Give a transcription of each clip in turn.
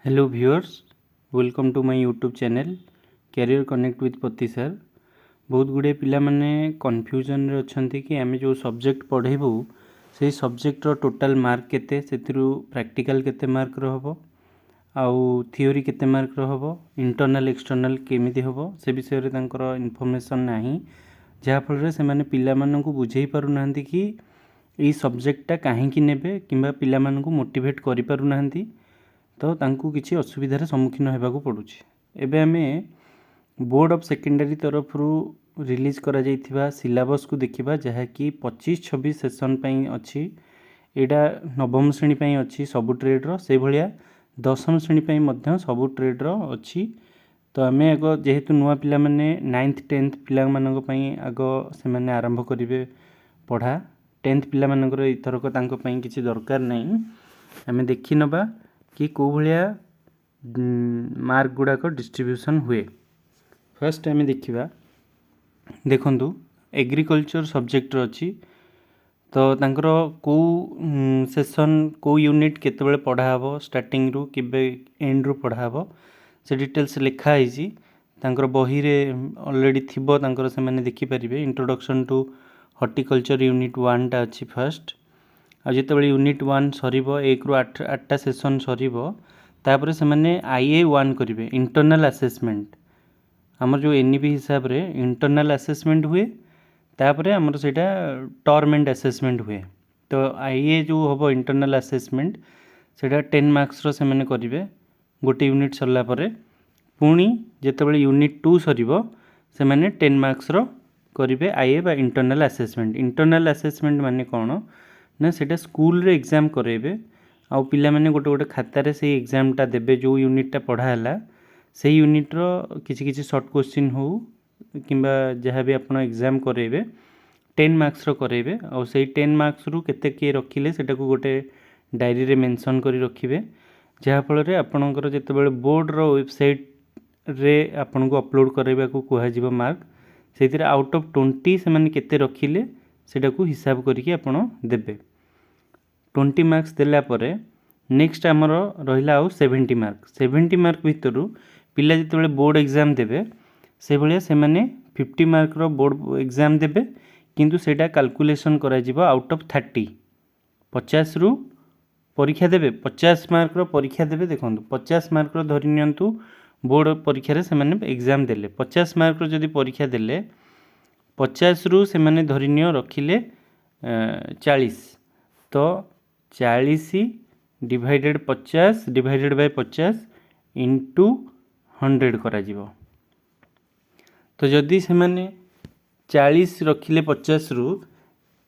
Hello viewers, welcome to my YouTube channel career connect with Pati sir. बहुत गुड़े पिला माने कन्फ्यूजन रे अछंती कि आमे जो सब्जेक्ट पढ़ेबू से सब्जेक्ट रो टोटल मार्क केते, सेतिरु प्रैक्टिकल केते मार्क रहबो आउ थियोरी केते मार्क रहबो, इंटरनल एक्सटर्नल केमिति हबो से विषय रे तांकर इन्फॉर्मेशन नाही, जहा फल रे से माने पिला मानन को बुझेई पारु नाहंती कि ई सब्जेक्टटा काहेकि नेबे किंबा पिला मानन को मोटिवेट करि पारु नाहंती। तो तांकु किसी असुविधार सम्मुखीन होगा पड़ुछि। एबे आमे बोर्ड ऑफ सेकेंडरी तरफ रिलीज करा जाइथिबा सिलेबस को देखिबा, जहा कि 25-26 सेशन पई अछि। एडा नवम श्रेणी पई अछि सबु ट्रेड रो, से भलिया दशम श्रेणी पई मध्य सबु ट्रेड रो अछि। तो आमे आगो जेहेतु नुआ पिला माने 9th 10th पिला मानक पई आगो से माने आरंभ करिवे पढ़ा। 10th पिला मानकर इथरक तांको पई किछि दरकार नै। आमे देखि नबा कि को भलिया मार्क गुड़ाक डिस्ट्रीब्यूशन हुए। फर्स्ट आमे देखिबा, देखंतु एग्रीकल्चर सब्जेक्ट अछि। तो तांकर को सेशन को यूनिट केते बेले पढ़ा हबो, स्टार्टिंग रु केबे एंड रु पढ़ा हबो से डिटेल्स लिखा आइछि। तांकर बही रे ऑलरेडी थिबो, तांकर से माने देखि परिबे। इंट्रोडक्शन टू हॉर्टिकल्चर यूनिट 1 टा अछि फर्स्ट। आ जितेबाला यूनिट 1 सरीबो, 1 रु 8टा सेशन सरीबो, तापर से माने IA 1 करिवे इंटरनल असेसमेंट। हमर जो एनईपी हिसाब रे इंटरनल असेसमेंट हुए, तापर हमर सेटा टर्म एंड असेसमेंट हुए। तो IA जो हबो इंटरनल असेसमेंट सेटा 10 मार्क्स रो से माने करिवे गोटे यूनिट सरला परे। पुणी जितेबाला यूनिट 2 सरीबो से माने 10 मार्क्स रो करिवे IA बा इंटरनल असेसमेंट। इंटरनल असेसमेंट माने कोन ना, सेटा स्कूल रे एग्जाम करेबे आउ पिला माने गोटे गोटे खाता रे से एग्जाम टा देबे। जो यूनिट टा पढ़ा हला से यूनिट रो किछि किछि शॉर्ट क्वेश्चन हो किंबा जहाँ भी आपण एग्जाम करेबे 10 मार्क्स रो करेबे। आउ से 10 मार्क्स रु केते के रखिले सेटा को गोटे डायरी रे मेंशन करी रखिबे, जहाँ फल रे आपणकर जेते बेले बोर्ड रो वेबसाइट रे आपण को अपलोड करैबा को कुहा जिवो मार्क, सेतिरे आउट ऑफ 20 से माने केते रखिले सेटा को हिसाब करिके आपण देबे। 20 मार्क्स देला परे नेक्स्ट आमर रहिला आउ 70 मार्क। 70 मार्क भितरु पिला जिते बेले बोर्ड एग्जाम देबे से भलिया से माने 50 मार्क रो बोर्ड एग्जाम देबे, किंतु सेटा कैलकुलेशन करा जिवो आउट ऑफ 30। 50 रु परीक्षा देबे, 50 मार्क रो परीक्षा देबे। देखंतु 50 मार्क रो धरि नियंतु बोर्ड परीक्षा रे से माने एग्जाम देले 50 मार्क रो जदी परीक्षा देले 50 रु से माने धरि नियो रखिले 40। तो 40 डिवाइडेड 50 डिवाइडेड बाय 50 इंटू 100 करा जिवो। तो जदि से माने 40 रखिले 50 रु,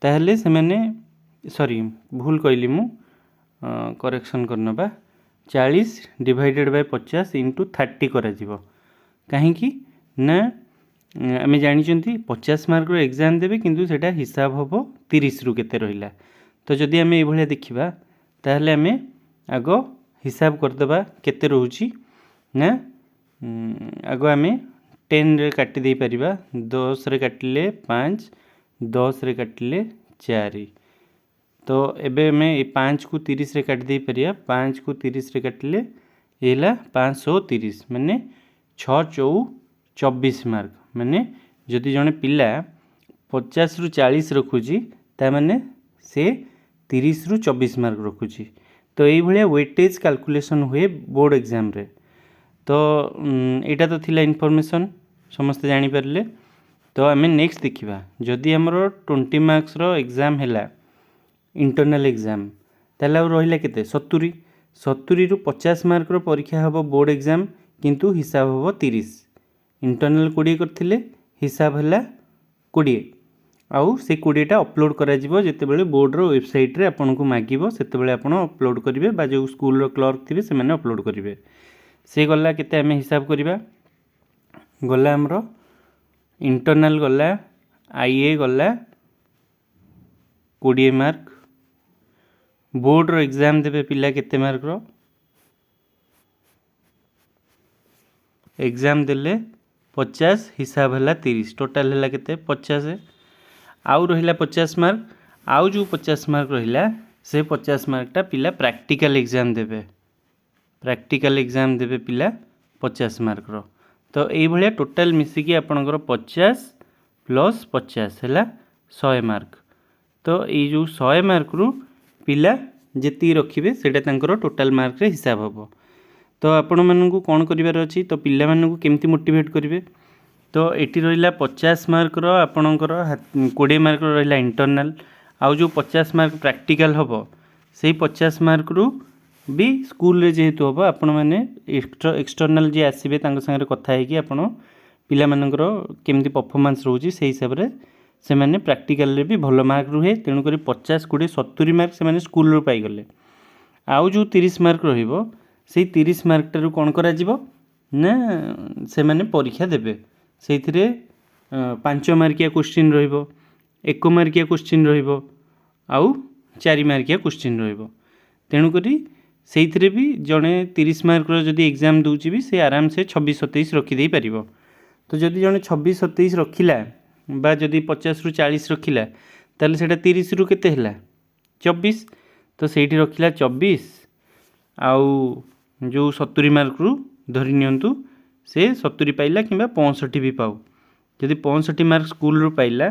ताहले से माने सॉरी भूल कहली मु, करेक्शन करनबा 40 डिवाइडेड बाय 50 इंटू 30 करा जिवो। काहे कि ना आमे जानि चंती 50 मार्क रो एग्जाम देबे, किंतु सेटा हिसाब होबो 30 रु केते रहिला। तो जदि आमे ए भलिया देखिबा ताहले आमे आगो हिसाब करदबा केते रहउची ना। आगो आमे 10 रे काटि दे परिबा, 10 रे काटिले 5, 10 रे काटिले 4। तो एबे आमे 5 को 30 रे काटि दे परिया। 5 को 30 रे काटिले एला 530 माने 6 4 24 मार्क। माने जदि जने पिला 50 रु 40 रखुची ता माने से 30 रु 24 मार्क रखुची। तो यही भलिया वेटेज कैलकुलेशन हुए बोर्ड एग्जाम रे। तो एटा तो थिला इन्फॉर्मेशन समस्त जानि परले। तो आमे नेक्स्ट देखिबा, जदि हमरो 20 मार्क्स रो एग्जाम हैला इंटरनल एग्जाम, ताला रहिला केते 70। 70 रु 50 मार्क रो परीक्षा हबो बोर्ड एग्जाम, किंतु हिसाब हबो 30। इंटरनल 20 करथिले, हिसाब हैला 20। आउ से 20टा अपलोड करा जिवो जेते बेले बोर्ड रो वेबसाइट रे आपन को मागिबो, सेते बेले आपन अपलोड करिवे बा जो स्कूल रो क्लर्क थिबे से माने अपलोड करिवे। से गला केते आमे हिसाब करिबा, गला हमरो इंटरनल गला, IA गला 20 मार्क। बोर्ड रो एग्जाम देबे पिला केते मार्क रो एग्जाम देले 50, हिसाब हैला 30, टोटल हैला केते 50। आउ रहिला 50 मार्क। आउ जो 50 मार्क रहिला से 50 मार्क टा पिला प्रैक्टिकल एग्जाम देबे। प्रैक्टिकल एग्जाम देवे पिला 50 मार्क रो। तो ये टोटाल मिसिकी आपणकर 50 प्लस 50 है 100 मार्क। तो ये जो 100 मार्क रु पिला जी रखिए से टोटाल मार्क रे हिसाब हम। तो आपण मानू कौन करार अच्छी तो पिला मानू केमती मोटिवेट करेंगे। तो ये रहा 50 मार्क आपणकर 20 मार्क रहा इंटरनाल आउ जो 50 मार्क प्रैक्टिकल हम से 50 मार्क रु भी स्कूल रे जेहेतु हम आपण मैंने एक्सटर्नाल जी आसवे सागर कथा है कि आपण पिला मानकर केमती परफॉर्मेंस रोची से हिसाब से से मैंने प्रैक्टिकल रे भी भल मार्क रुहे। तेणुक 50 20 70 मार्क से मैंने स्कूल रू पाईगले। आउ जो 30 मार्क रहिबो से 30 मार्क टारू कौन करा जिवो ना से मैंने परीक्षा देबे। से 5 मार्किया क्वेश्चन रहिबो, 1 मार्किया क्वेश्चन रहिबो आउ 4 मार्किया क्वेश्चन रहिबो। तेणुक से भी जड़े 30 मार्क जदि एग्जाम दूची भी से आराम से 26 27 रखिदे पारिबो। तो जदि जड़े 26 27 रखिला बा जदि 50 रु 40 रखिला ताले सेटा 30 रु केते हला 24। तो सेठी रखिला 24 आउ जो 70 मार्क रु धरि नियंतु से 70 पाइला किंबा 65 भी पाऊ। जदि 65 मार्क स्कूल रू पाइला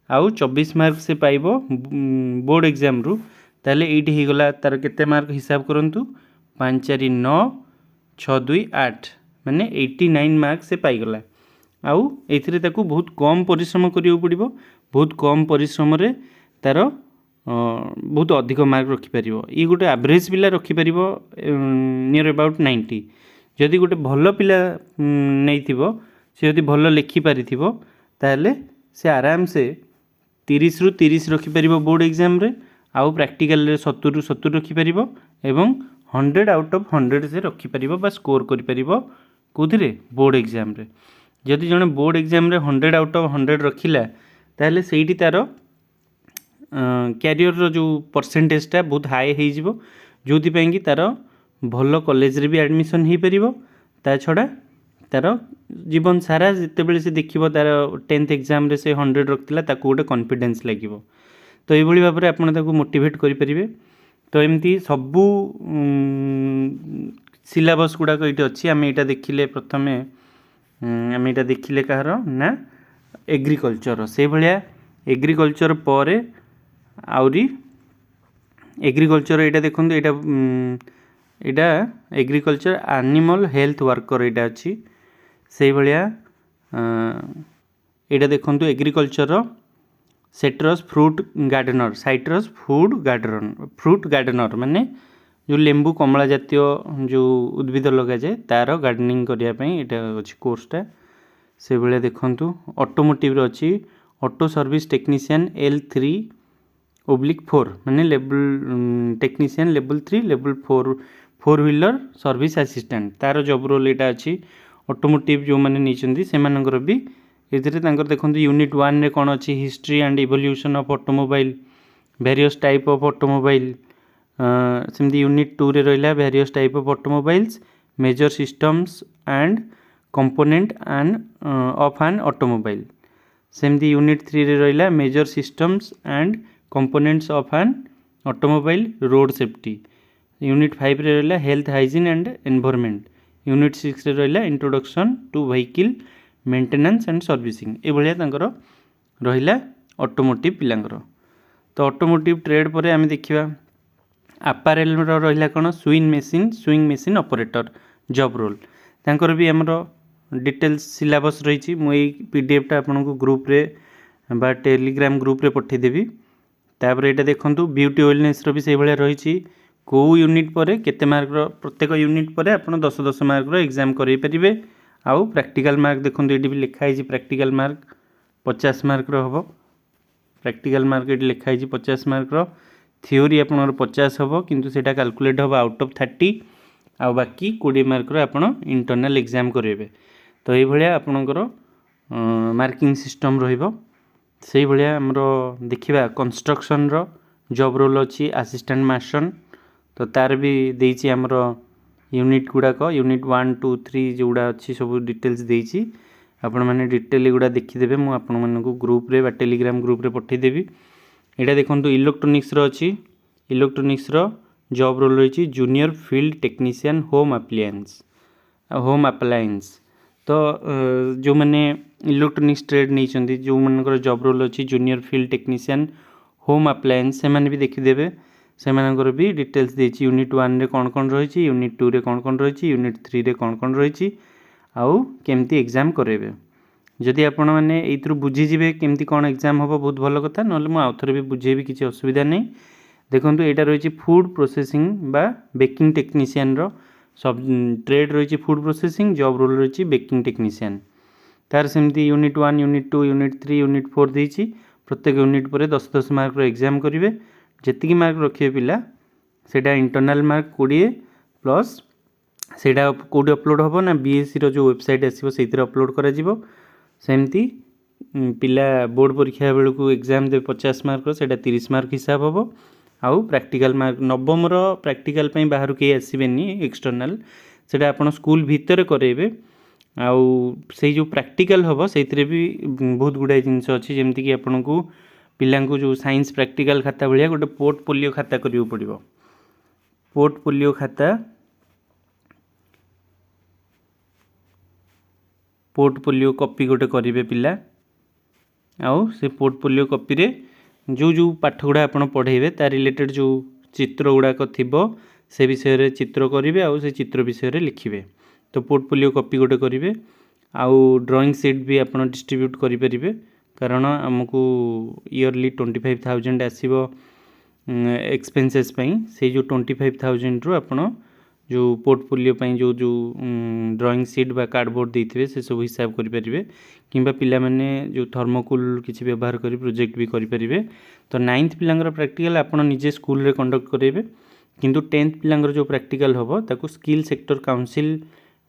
आउ 24 मार्क से पाइबो बोर्ड एग्जाम रु ताले एठी ही गला तार केते मार्क हिसाब करंतु 5 4 9 6 2 8 माने 89 मार्क से पाइगला। आउ एथिरे ताकू बहुत कम परिश्रम करियो पड़िबो। बहुत कम परिश्रम रे तार बहुत अधिक मार्क रखि परिबो। ई गोटे एवरेज पिला रखि परिबो नियर अबाउट 90। जदि गोटे भल पिला नैथिबो से जदि भल लिखि पारिथिबो ताले से आराम से 30 रु 30 रखि परिबो बोर्ड एग्जाम रे आउ प्रैक्टिकल रे 70 रु 70 रखि परिबो एवं 100 आउट ऑफ 100 से रखि परिबो बा स्कोर करि परिबो कोथिरे बोर्ड एग्जाम रे। जदि जने बोर्ड एग्जाम रे 100 आउट ऑफ 100 रखिला ताले सेठी तार कैरियर रो जो परसेंटेजटा बहुत हाई हो जिवो जोथि पई कि तार भल कॉलेज रे भी एडमिशन हो पारिबो। ता छड़ा तार जीवन सारा जितेबले से देखिबो तार 10th एग्जाम रे से 100 रखतिला ताको गोटे कॉन्फिडेंस लागिबो। तो ये भाव में आपड़ ताको मोटिवेट करें। तो एमती सबू सिलेबस गुड़ाक ये अच्छी आम यहाँ देखिले प्रथम आम यहाँ देखिले कहार ना एग्रीकल्चर से भाया एग्रीकल्चर पर आउरी एग्रीकल्चर यहाँ देखो यहाँ एग्रीकल्चर एनिमल हेल्थ वर्कर यहाँ अच्छी से भाया यहाँ देखो agriculture citrus fruit gardener citrus fruit gardener माने जो लेंबू कमला जातीय जो उद्भिद लगा जाए तार गार्डनिंग करने यहाँ अच्छी कोर्सटा से भाया देखु। ऑटोमोटिव अच्छी ऑटो सर्विस टेक्नीशियन L3/4 माने level technician level 3 level 4 wheeler service assistant तार जॉब रोल यहाँ अच्छी। ऑटोमोटिव जो मैंने नहीं से भी ये देखो यूनिट 1 रे कौन अच्छी history and evolution of automobile various type of automobile सेमती यूनिट 2 रे रहिला various type of automobiles major systems and component and of an automobile. सेमती यूनिट 3 रे रहिला major systems and components of an automobile road safety. Unit 5 रे रहिला health hygiene and environment. Unit 6 रे रहिला introduction to vehicle maintenance and servicing. ये भाया रहिला ऑटोमोटिव पिलांकर। तो ऑटोमोटिव ट्रेड पर आम देखा आपारेल रहिला कौन sewing machine operator job role तांकर भी आमर डिटेल्स सिलेबस रही। मुझे पीडीएफटा आपको ग्रुप रे बा टेलीग्राम ग्रुप रे पठेदेवी। तापर यहाँ देखो ब्यूटी वेलनेस भी से भाया रही कौ यूनिट पर केते मार्क प्रत्येक यूनिट पर आप 10 मार्क एग्जाम करें पारे। आउ प्रैक्टिकल मार्क देखो ये भी लिखाई प्रैक्टिकल मार्क 50 मार्क हम। प्रैक्टिकल मार्क ये लिखाई 50 मार्क थ्योरी आप 50 हम किंतु सेटा कैलकुलेट हम आउट ऑफ 30 आ बाकी 20 मार्क आप इंटरनल एग्जाम करेंगे। तो ये भाया आपणकर मार्किंग सिस्टम रही भाया आमर देखा कंस्ट्रक्शन जॉब रोल अच्छी असिस्टेंट मासन। तो तार भी देछि आमर यूनिट गुड़ाक यूनिट 1 2 3 जोड़ा अच्छी सब डिटेल्स देछि आपण मैंने डिटेल गुड़ा देखीदे मुझे आपण मानक ग्रुप रे बा टेलीग्राम ग्रुप रे पठेदेवी। यहाँ देखो इलेक्ट्रोनिक्स अच्छी इलेक्ट्रोनिक्स जॉब रोल रही junior field technician home appliance. तो जो मैंने इलेक्ट्रोनिक्स ट्रेड नहीं जो मनकर जॉब रोल अच्छी junior field technician home appliance से देखिदेवे से भी डिटेल्स देती यूनिट 1 रे कौन कौन रही यूनिट 2 रे कौन कौन रही यूनिट 3 रे कौन कौन रही आउ केमती एग्जाम करेबे। जदि आपण मैंने ये बुझीजे केमती कौन एग्जाम हम बहुत भल कथा ना आउ थे भी बुझेबी किसी असुविधा नहीं। देखो यहाँ रही फूड प्रोसेसिंग बा बेकिंग टेक्नीशियन सब ट्रेड रही फूड प्रोसेसिंग जॉब रोल रही बेकिंग टेक्नीशियन तार सेमती यूनिट 1 यूनिट 2 यूनिट 3 यूनिट 4 देती प्रत्येक यूनिट पर 10-10 मार्क एग्जाम करेंगे जी मार्क रखिए पिला सेटा इंटरनल मार्क 20 प्लस सेटा कौटी अपलोड हम ना बीएससी जो वेबसाइट आसो से अपलोड करमती पिला बोर्ड परीक्षा बेलू एग्जाम दे 50 मार्क से 30 मार्क हिसाब हम आउ प्रैक्टिकल मार्क नवम प्रैक्टिकल बाहर कहीं आसबेनी एक्सटर्नाल से आप स्कूल भितर करेंगे आउ से जो प्रैक्टिकल हम से भी बहुत गुड़ाए जिनस अच्छी जमती कि आपन को पिला जो साइंस प्रैक्टिकल खाता भाया गोटे पोर्टफोलियो खाता करियो पड़िबो। पोर्टफोलियो खाता पोर्टफोलियो कॉपी गोटे करेंगे पिला आउ से पोर्टफोलियो कॉपी रे जो पाठ गुड़ा आप पढ़ेबे तार रिलेटेड जो चित्र गुड़ाक थिबो से विषय रे चित्र करेंगे आउ से चित्र विषय रे लिखिबे। तो पोर्टफोलियो कॉपी गोटे करेंगे आउ ड्राइंग सीट भी आप डिस्ट्रीब्यूट करेंगे कारण आमको ईयरली 25,000 आसो एक्सपेंसेस से जो 25,000 रु आपड़ जो पोर्टफोलियो जो जो ड्राइंग सीट बा कार्डबोर्ड देते से सब हिसाब करेंगे कि पिला माने जो थर्मोकोल किसी व्यवहार कर प्रोजेक्ट भी करेंगे। तो 9th पिलांगर प्रैक्टिकल आप निजे स्कूल रे कंडक्ट करेंगे किंतु 10th पिलांगर जो प्रैक्टिकल हम ताको स्किल सेक्टर काउंसिल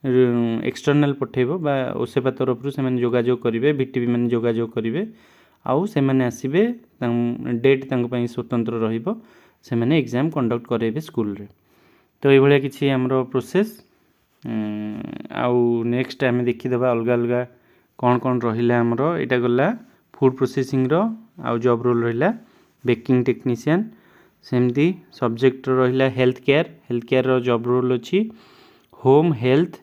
एक्सटर्नाल पठेबो बा ओसेपा तरफ से जोगाजोग करेंगे भिटीपी मैंने जोगाजोग करेंगे आउ से मैंने आसबे डेट स्वतंत्र रहिबो से मैंने एग्जाम कंडक्ट करेंगे स्कूल रे। तो ये भाया किसी आमर प्रोसेस आउ नेक्स्ट आम देखीदे अलग अलग कौन कौन रहा आमर यहाँ गला फूड प्रोसेसिंग आउ जॉब रोल रहा बेकिंग टेक्नीशियन सेमती सब्जेक्ट रहा हेल्थ केयर जॉब रोल अच्छी होम हेल्थ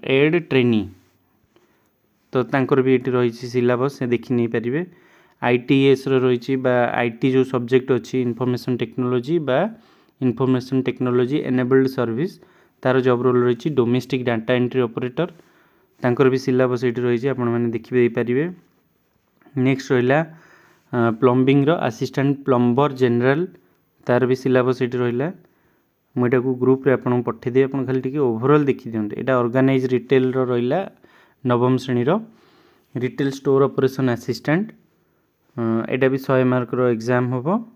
एड ट्रेनी। तो तांकर भी ये रही सिलेबस से देखी नहीं पारे आईटीएस रही आईटी जो सब्जेक्ट अच्छी इनफॉरमेशन टेक्नोलॉजी बा इनफॉरमेशन टेक्नोलॉजी एनेबल्ड सर्विस तार जॉब रोल रही डोमेस्टिक डाटा एंट्री ऑपरेटर तांकर भी सिलेबस ये रही आपण मैंने देखिए पारे। नेक्स्ट रहा प्लम्बिंग असिस्टेंट प्लम्बर जनरल तार भी सिलेबस ये रहा मुझे ग्रुप रे आपन पठेदेवी आप खाली टी ओभरऑल देखी दिखते यहाँ ऑर्गेनाइज रिटेल रहा नवम श्रेणी रिटेल स्टोर ऑपरेशन असिस्टेंट यहाँ भी 100 मार्क एग्जाम हम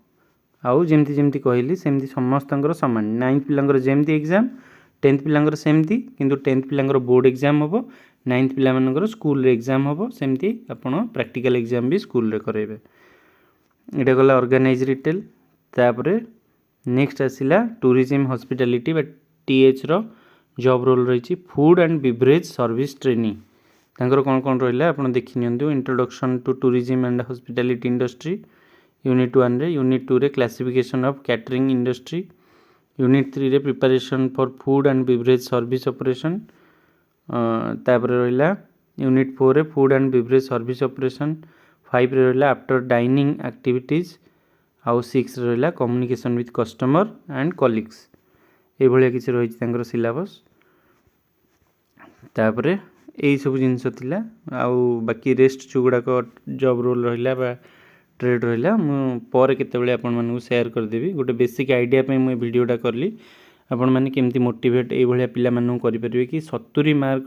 आउ जमती जमती कहली सेमती समस्त सामान 9th पिलांगर जेमती एग्जाम 10th पिलांगर सेमती किंतु 10th पिलांगर बोर्ड एग्जाम हम 9th पिला मानकर स्कूल रे एग्जाम हम सेमती आपण प्रैक्टिकल एग्जाम भी स्कूल रे करेबे। यहाँ गला ऑर्गेनाइज रिटेल तापरे नेक्स्ट आसिला टूरिज्म हॉस्पिटैलिटी बा टीएच रो जॉब रोल रही food and beverage service training तांकर कौन कौन रहा आप देखी नियंतु introduction to tourism and hospitality industry unit 1 रे यूनिट 2 रे classification of catering industry unit 3 रे preparation for food and beverage service operation तापर रहा यूनिट 4 रे food and beverage service operation 5 रे रहा आफ्टर डाइनिंग एक्टिविटीज आउ 6 रहा communication with customer and colleagues ये भाया किसी रही सिलेबस तापर यही सब जिनस थिला आउ बाकी रेस्ट जो गुड़ाक जॉब रोल रहा ट्रेड रहा मुझे केतबेले आपण मानू शेयर करदेवी गोटे बेसिक आइडिया पे मुझे वीडियोटा करली आपण मैंने केमती मोटिवेट ये भाया पिला मानू करें कि 70 मार्क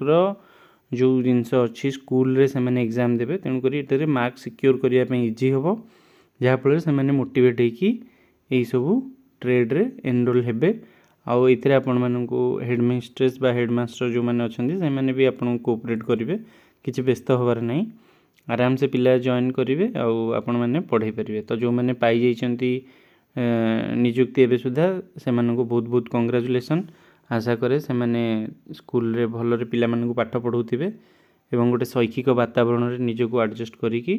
जो जिनस अच्छी स्कूल रे से मैंने एग्जाम देवे तेणुक ये मार्क सिक्योर करने इजी हम जहाँफल से मैंने मोटिवेट होगी सब ट्रेड रे एनरोल हेबे आउ ये आपण मानू हेडमिस्ट्रेस बा हेडमास्टर जो मैंने अच्छा से मैंने भी आपको कोऑपरेट करेंगे किसी व्यस्त होबार नहीं आराम से पिला जॉइन करेंगे आपण मैंने पढ़े पारे। तो जो मैंने पाई जाइछंती नियुक्ति एवं सुधा से बहुत बहुत कंग्रेचुलेसन आशा करे से मैंने स्कूल रे भल रे पिला मानू पाठ पढ़ाउथिबे एवं गोटे शैक्षिक वातावरण रे निजको एडजस्ट करिकी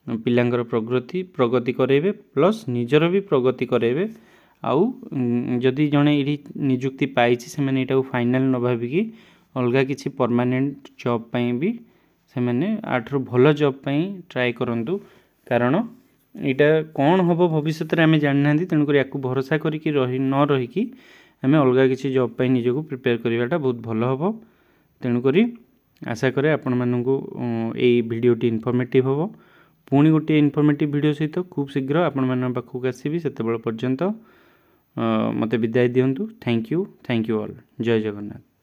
पिलांकर प्रगति करेबे प्लस निजर भी प्रगति करेबे आउ जदि जड़े ये निजुक्ति पाई से मैंने यहाँ फाइनाल न भाविकी अलग किसी परमानेंट जॉब पाई भी से मैंने आठर भल जॉब पाई ट्राए करूँ कारण यहाँ कौन हम भविष्य में आम जाना तेणुक या भरोसा करके न रहीकि आम अलग किसी जॉब पाई निजक प्रिपेयर करवाटा बहुत भल हम तेणुक आशा करे आपण मानू ये भिडटी इनफॉर्मेटिव हम पुणी गोटे इनफॉर्मेटिव वीडियो सहित खूब शीघ्र आपण मान पाखक आसबि से पर्यंत मते विदाय दिंतु। Thank you all. जय जगन्नाथ।